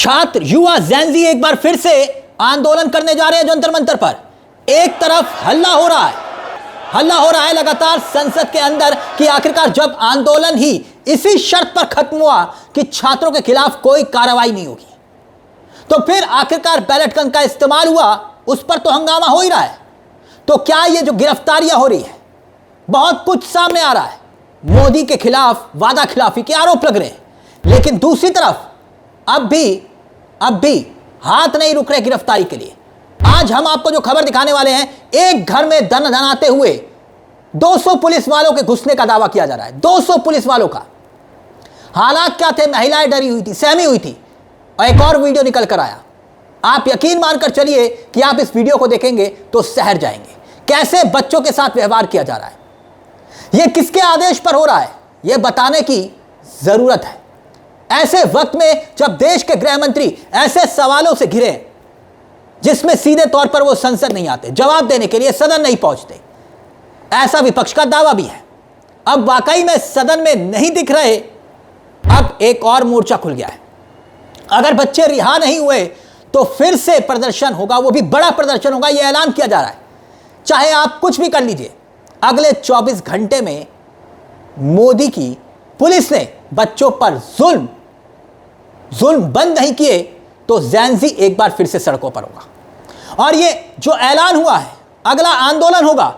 छात्र युवा जेन-ज़ी एक बार फिर से आंदोलन करने जा रहे हैं जंतर मंतर पर। एक तरफ हल्ला हो रहा है लगातार संसद के अंदर कि आखिरकार जब आंदोलन ही इसी शर्त पर खत्म हुआ कि छात्रों के खिलाफ कोई कार्रवाई नहीं होगी, तो फिर आखिरकार बैलेट गन का इस्तेमाल हुआ, उस पर तो हंगामा हो ही रहा है। तो क्या ये जो गिरफ्तारियां हो रही है, बहुत कुछ सामने आ रहा है, मोदी के खिलाफ वादा खिलाफी के आरोप लग रहे हैं, लेकिन दूसरी तरफ अब भी हाथ नहीं रुक रहे गिरफ्तारी के लिए। आज हम आपको जो खबर दिखाने वाले हैं, एक घर में दनाते हुए 200 पुलिस वालों के घुसने का दावा किया जा रहा है। 200 पुलिस वालों का। हालात क्या थे? महिलाएं डरी हुई थी, सहमी हुई थी, और एक और वीडियो निकल कर आया। आप यकीन मानकर चलिए कि आप इस वीडियो को देखेंगे तो सहर जाएंगे, कैसे बच्चों के साथ व्यवहार किया जा रहा है। यह किसके आदेश पर हो रहा है, यह बताने की जरूरत है। ऐसे वक्त में जब देश के गृह मंत्री ऐसे सवालों से घिरे जिसमें सीधे तौर पर वो संसद नहीं आते, जवाब देने के लिए सदन नहीं पहुंचते, ऐसा विपक्ष का दावा भी है। अब वाकई में सदन में नहीं दिख रहे, अब एक और मोर्चा खुल गया है। अगर बच्चे रिहा नहीं हुए तो फिर से प्रदर्शन होगा, वो भी बड़ा प्रदर्शन होगा, यह ऐलान किया जा रहा है। चाहे आप कुछ भी कर लीजिए, अगले 24 घंटे में मोदी की पुलिस ने बच्चों पर जुल्म बंद नहीं किए तो जेन-ज़ी एक बार फिर से सड़कों पर होगा। और ये जो ऐलान हुआ है, अगला आंदोलन होगा,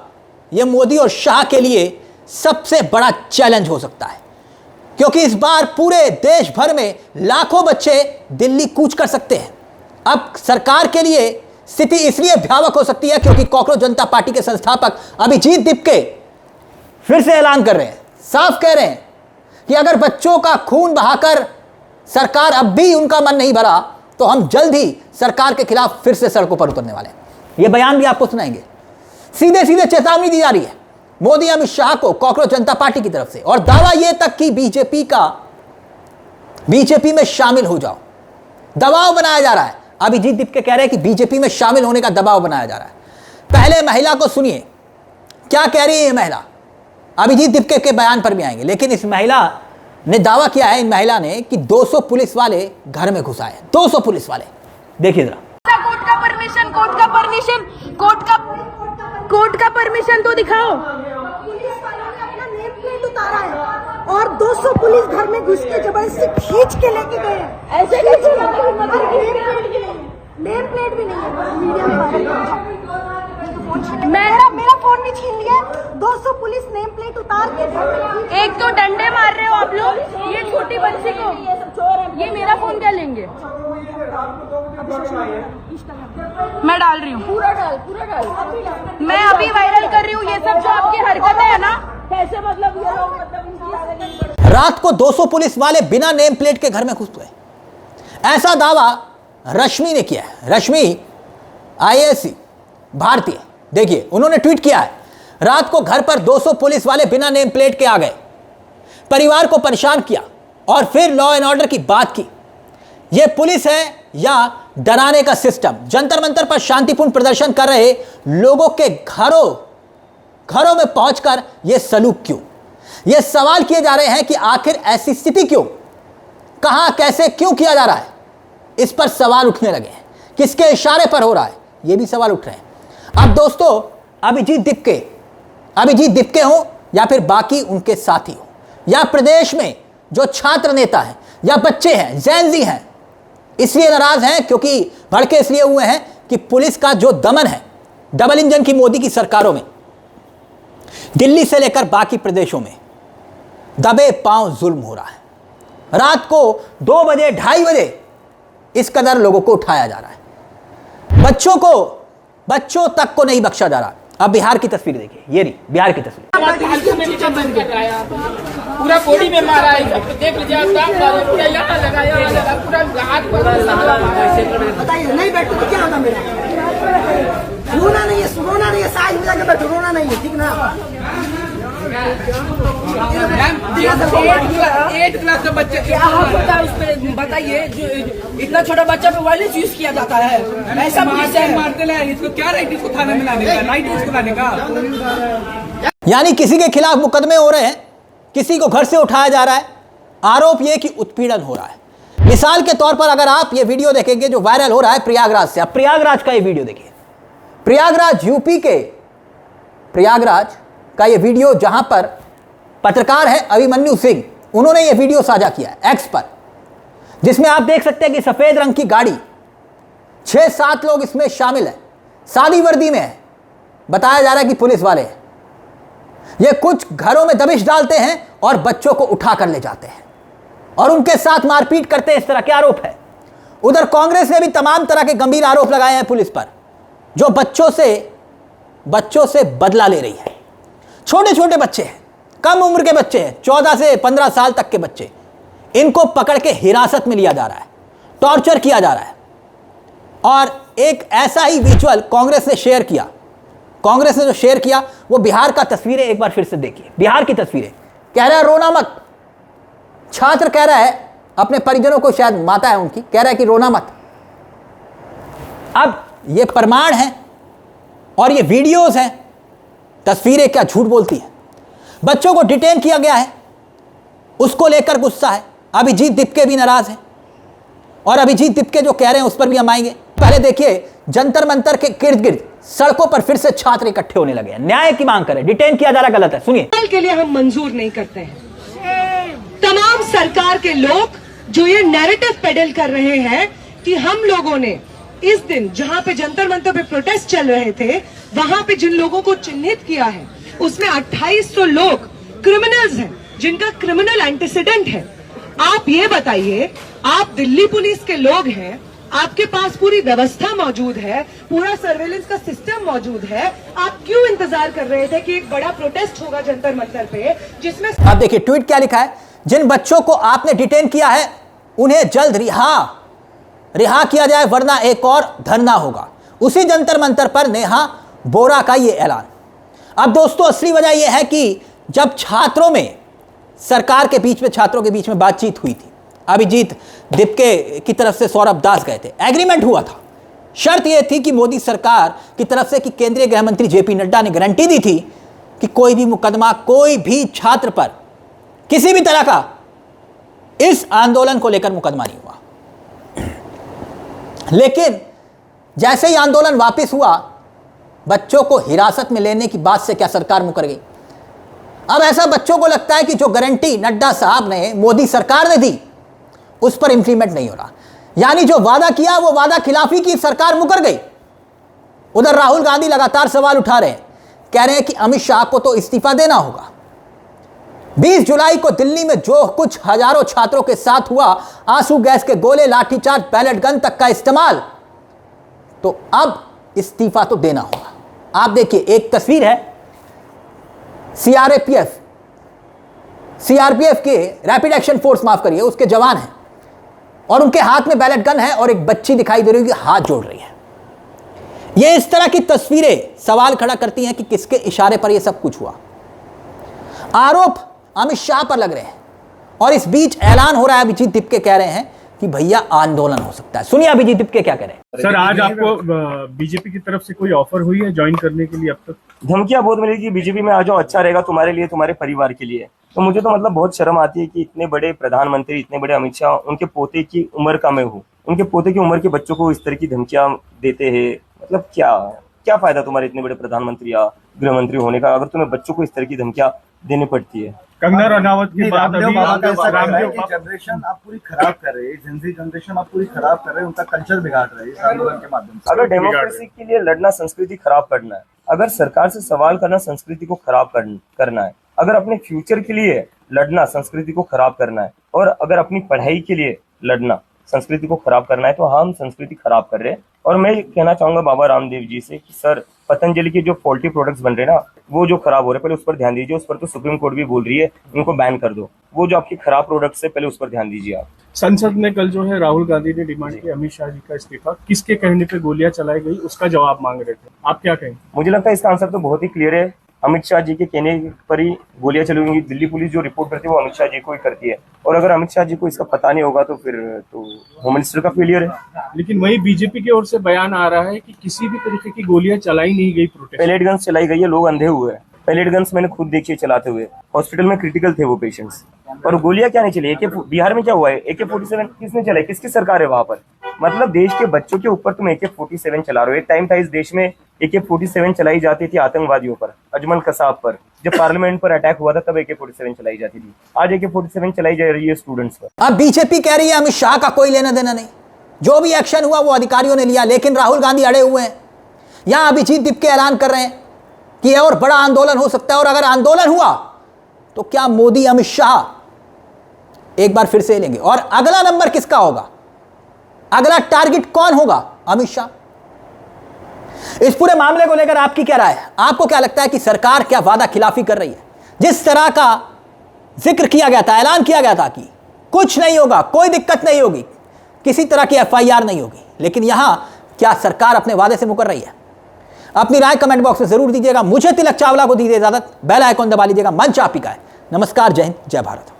ये मोदी और शाह के लिए सबसे बड़ा चैलेंज हो सकता है, क्योंकि इस बार पूरे देश भर में लाखों बच्चे दिल्ली कूच कर सकते हैं। अब सरकार के लिए स्थिति इसलिए भयावह हो सकती है क्योंकि कॉकरोच जनता पार्टी के संस्थापक अभिजीत दीपके फिर से ऐलान कर रहे हैं, साफ कह रहे हैं कि अगर बच्चों का खून बहाकर सरकार अब भी उनका मन नहीं भरा तो हम जल्द ही सरकार के खिलाफ फिर से सड़कों पर उतरने वाले हैं। यह बयान भी आपको सुनाएंगे। सीधे चेतावनी दी जा रही है मोदी अमित शाह को कॉकरोच जनता पार्टी की तरफ से, और दावा यह तक कि बीजेपी में शामिल हो जाओ, दबाव बनाया जा रहा है। अभिजीत दीपके कह रहे हैं कि बीजेपी में शामिल होने का दबाव बनाया जा रहा है। पहले महिला को सुनिए क्या कह रही है। महिला अभिजीत दीपके के बयान पर भी आएंगे, लेकिन इस महिला ने दावा किया है, इन महिला ने, कि 200 पुलिस वाले घर में घुस आए। 200 पुलिस वाले, देखिए जरा। कोर्ट का परमिशन तो दिखाओ। अपना नेम प्लेट उतारा है और 200 पुलिस घर में घुस के जबरदस्ती खींच के लेके गए हैं। ऐसे नेम प्लेट भी नहीं है। मीडिया में मेरा फोन भी छीन लिया। 200 पुलिस नेम प्लेट उतार के, एक तो डंडे मार रहे हो आप लोग, ये छोटी बच्ची को, ये मेरा फोन क्या लेंगे? मैं डाल रही हूँ, पूरा डाल। मैं अभी वायरल कर रही हूँ। ये सब जो आपकी हरकत है ना, कैसे मतलब ये लोग रात को 200 पुलिस वाले बिना नेम प्लेट के घर में घुस गए, ऐसा दावा रश्मि ने किया है। रश्मि IAS भारतीय, देखिए उन्होंने ट्वीट किया है, रात को घर पर 200 पुलिस वाले बिना नेम प्लेट के आ गए, परिवार को परेशान किया और फिर लॉ एंड ऑर्डर की बात की। यह पुलिस है या डराने का सिस्टम? जंतर मंतर पर शांतिपूर्ण प्रदर्शन कर रहे लोगों के घरों में पहुंचकर यह सलूक क्यों? यह सवाल किए जा रहे हैं कि आखिर ऐसी स्थिति क्यों, कहां, कैसे, क्यों किया जा रहा है? इस पर सवाल उठने लगे हैं। किसके इशारे पर हो रहा है, यह भी सवाल उठ रहे हैं। अब दोस्तों, अभिजीत दीपके हो या फिर बाकी उनके साथी हो, या प्रदेश में जो छात्र नेता हैं या बच्चे हैं, जेन-ज़ी हैं, इसलिए नाराज हैं क्योंकि भड़के इसलिए हुए हैं कि पुलिस का जो दमन है डबल इंजन की मोदी की सरकारों में, दिल्ली से लेकर बाकी प्रदेशों में दबे पांव जुल्म हो रहा है। रात को 2 बजे 2:30 बजे इस कदर लोगों को उठाया जा रहा है, बच्चों तक को नहीं बख्शा जा रहा। अब बिहार की तस्वीर देखिए, ये रही बिहार की तस्वीर। पूरा बॉडी में मारा है, देख लीजिए, पूरा यहाँ लगाया, पूरा हाथ बताइए। नहीं बैठो तो क्या होगा मेरा? रोना नहीं है, साइज में जाके बैठो, रोना नहीं है, ठीक ना? 8 क्लास का बच्चा क्या होता है उसमें, बताइए। जो इतना छोटा बच्चा पे वायलेंस यूज किया जाता है, ऐसा मारते हैं। इसको क्या राइट, इसको थाने में लाने का, राइट इसको लाने का? यानी किसी के खिलाफ मुकदमे हो रहे हैं, किसी को घर से उठाया जा रहा है, आरोप यह कि उत्पीड़न हो रहा है। मिसाल के तौर पर अगर आप ये वीडियो देखेंगे जो वायरल हो रहा है प्रयागराज से, अब प्रयागराज का ये वीडियो देखिए, प्रयागराज यूपी के प्रयागराज का ये वीडियो, जहां पर पत्रकार है अभिमन्यु सिंह, उन्होंने ये वीडियो साझा किया है एक्स पर, जिसमें आप देख सकते हैं कि सफेद रंग की गाड़ी, 6-7 लोग इसमें शामिल हैं, सादी वर्दी में है, बताया जा रहा है कि पुलिस वाले हैं। ये कुछ घरों में दबिश डालते हैं और बच्चों को उठा कर ले जाते हैं और उनके साथ मारपीट करते हैं, इस तरह के आरोप है। उधर कांग्रेस ने भी तमाम तरह के गंभीर आरोप लगाए हैं पुलिस पर, जो बच्चों से बदला ले रही है। छोटे छोटे बच्चे हैं, कम उम्र के बच्चे हैं, 14 से 15 साल तक के बच्चे, इनको पकड़ के हिरासत में लिया जा रहा है, टॉर्चर किया जा रहा है। और एक ऐसा ही विजुअल कांग्रेस ने शेयर किया, कांग्रेस ने जो शेयर किया वो बिहार का तस्वीरें एक बार फिर से देखिए, बिहार की तस्वीरें। कह रहा है रोना मत, छात्र कह रहा है अपने परिजनों को, शायद माता है उनकी, कह रहा है कि रोना मत। अब ये प्रमाण है और ये वीडियोस हैं, तस्वीरें क्या झूठ बोलती हैं। बच्चों को डिटेन किया गया है, उसको लेकर गुस्सा है। अभिजीत दिपके भी नाराज है और अभिजीत दिपके जो कह रहे हैं उस पर भी हम आएंगे। पहले देखिए, जंतर मंतर के इर्द गिर्द सड़कों पर फिर से छात्र इकट्ठे होने लगे हैं, न्याय की मांग करें, डिटेन किया जा रहा गलत है। सुनिए, के लिए हम मंजूर नहीं करते हैं। तमाम सरकार के लोग जो ये नैरेटिव पेडल कर रहे हैं कि हम लोगों ने इस दिन जहां पे जंतर मंतर पे प्रोटेस्ट चल रहे थे, वहां पे जिन लोगों को चिन्हित किया है उसमें 2800 लोग क्रिमिनल्स हैं, जिनका क्रिमिनल एंटीसीडेंट है। आप ये बताइए, आप दिल्ली पुलिस के लोग हैं, आपके पास पूरी व्यवस्था मौजूद है, पूरा सर्वेलेंस का सिस्टम मौजूद है, आप क्यों इंतजार कर रहे थे कि एक बड़ा प्रोटेस्ट होगा जंतर मंतर पे, जिसमें आप देखिए ट्वीट क्या लिखा है, जिन बच्चों को आपने डिटेन किया है उन्हें जल्द रिहा किया जाए वरना एक और धरना होगा। उसी जंतर मंतर पर नेहा बोरा का यह ऐलान। अब दोस्तों, असली वजह यह है कि जब छात्रों में, सरकार के बीच में, छात्रों के बीच में बातचीत हुई थी, अभिजीत दिपके की तरफ से सौरभ दास गए थे, एग्रीमेंट हुआ था। शर्त यह थी कि मोदी सरकार की तरफ से, कि केंद्रीय गृह मंत्री जेपी नड्डा ने गारंटी दी थी कि कोई भी मुकदमा, कोई भी छात्र पर किसी भी तरह का इस आंदोलन को लेकर मुकदमा नहीं हुआ। लेकिन जैसे ही आंदोलन वापस हुआ, बच्चों को हिरासत में लेने की बात से क्या सरकार मुकर गई। अब ऐसा बच्चों को लगता है कि जो गारंटी नड्डा साहब ने, मोदी सरकार ने दी, उस पर इंप्लीमेंट नहीं हो रहा, यानी जो वादा किया वो वादा खिलाफी की सरकार मुकर गई। उधर राहुल गांधी लगातार सवाल उठा रहे हैं, कह रहे हैं कि अमित शाह को तो इस्तीफा देना होगा। 20 जुलाई को दिल्ली में जो कुछ हजारों छात्रों के साथ हुआ, आंसू गैस के गोले, लाठीचार्ज, पैलेट गन तक का इस्तेमाल, तो अब इस्तीफा तो देना होगा। आप देखिए, एक तस्वीर है, सीआरपीएफ के रैपिड एक्शन फोर्स, माफ करिए, उसके जवान हैं और उनके हाथ में बैलेट गन है और एक बच्ची दिखाई दे रही है कि हाथ जोड़ रही है। ये इस तरह की तस्वीरें सवाल खड़ा करती हैं कि किसके इशारे पर यह सब कुछ हुआ। आरोप अमित शाह पर लग रहे हैं और इस बीच ऐलान हो रहा है, अभिजीत दिपके कह रहे हैं कि भैया आंदोलन हो सकता है। सुनिए अभिजीत दिपके क्या कह रहे हैं। सर, आज आपको बीजेपी की तरफ से कोई ऑफर हुई है ज्वाइन करने के लिए? अब तक धमकियां बहुत मिली कि बीजेपी में आ जाओ, अच्छा रहेगा तुम्हारे लिए, तुम्हारे परिवार के लिए। तो मुझे तो मतलब बहुत शर्म आती है कि इतने बड़े प्रधानमंत्री, इतने बड़े अमित शाह, उनके पोते की उम्र का मैं हूँ, उनके पोते की उम्र के बच्चों को इस तरह की धमकियां देते हैं। मतलब क्या फायदा तुम्हारे इतने बड़े प्रधानमंत्री या गृह मंत्री होने का, अगर तुम्हें बच्चों को इस तरह की धमकियां देनी पड़ती है। कंगना रनावत की बात अभी जनरेशन आप पूरी खराब कर रहे हैं, जिंजी जनरेशन आप पूरी खराब कर रहे हैं, उनका कल्चर बिगाड़ रहे हैं इस आंदोलन के माध्यम से। अगर डेमोक्रेसी के लिए लड़ना संस्कृति खराब करना है, अगर सरकार से सवाल करना संस्कृति को खराब करना है, अगर अपने फ्यूचर के लिए लड़ना संस्कृति को खराब करना है, और अगर अपनी पढ़ाई के लिए लड़ना संस्कृति को खराब करना है, तो हम संस्कृति खराब कर रहे हैं। और मैं कहना चाहूंगा बाबा रामदेव जी से कि सर, पतंजलि के जो फॉल्टी प्रोडक्ट्स बन रहे हैं ना, वो जो खराब हो रहे हैं, पहले उस पर ध्यान दीजिए। उस पर तो सुप्रीम कोर्ट भी बोल रही है उनको बैन कर दो। वो जो आपकी खराब प्रोडक्ट्स है, पहले उस पर ध्यान दीजिए आप। संसद में कल जो है राहुल गांधी ने डिमांड की अमित शाह जी का इस्तीफा, किसके कहने पे गोलियां चलाई गई उसका जवाब मांग रहे थे, आप क्या कहेंगे? मुझे लगता है इसका आंसर तो बहुत ही क्लियर है, अमित शाह जी के कहने पर ही गोलियां चलेंगी। दिल्ली पुलिस जो रिपोर्ट करती है वो अमित शाह जी को ही करती है, और अगर अमित शाह जी को इसका पता नहीं होगा तो फिर तो होम मिनिस्टर का फेलियर है। लेकिन वही बीजेपी की ओर से बयान आ रहा है कि किसी भी तरीके की गोलियां चलाई नहीं गई, प्रोटेस्ट पैलेट गन चलाई गई है, लोग अंधे हुए हैं। पैलेट गन्स मैंने खुद देखी है चलाते हुए, हॉस्पिटल में क्रिटिकल थे वो पेशेंट्स, और गोलियां क्या नहीं चली। बिहार में क्या हुआ है, AK-47 किसने चलाई, किसकी सरकार है वहां पर? मतलब देश के बच्चों के ऊपर तुम AK-47 चला रहे हो। एक टाइम था इस देश में AK-47 चलाई जाती थी आतंकवादियों पर, अजमल कसाब पर, जब पार्लियामेंट पर अटैक हुआ था तब AK-47 चलाई जाती थी। आज AK-47 चलाई जा रही है स्टूडेंट्स पर। अब बीजेपी कह रही है अमित शाह का कोई लेना देना नहीं, जो भी एक्शन हुआ वो अधिकारियों ने लिया, लेकिन राहुल गांधी अड़े हुए हैं। यहां अभिजीत दीपके ऐलान कर रहे हैं कि और बड़ा आंदोलन हो सकता है, और अगर आंदोलन हुआ तो क्या मोदी अमित शाह एक बार फिर से लेंगे? और अगला नंबर किसका होगा, अगला टारगेट कौन होगा? अमित शाह। इस पूरे मामले को लेकर आपकी क्या राय है? आपको क्या लगता है कि सरकार क्या वादा खिलाफी कर रही है? जिस तरह का जिक्र किया गया था, ऐलान किया गया था कि कुछ नहीं होगा, कोई दिक्कत नहीं होगी, किसी तरह की FIR नहीं होगी, लेकिन यहां क्या सरकार अपने वादे से मुकर रही है? अपनी राय कमेंट बॉक्स में जरूर दीजिएगा। मुझे तिलक चावला को दीजिए इजाजत। बेल आइकॉन दबा लीजिएगा। मंच आप ही का है। नमस्कार, जय हिंद, जय भारत।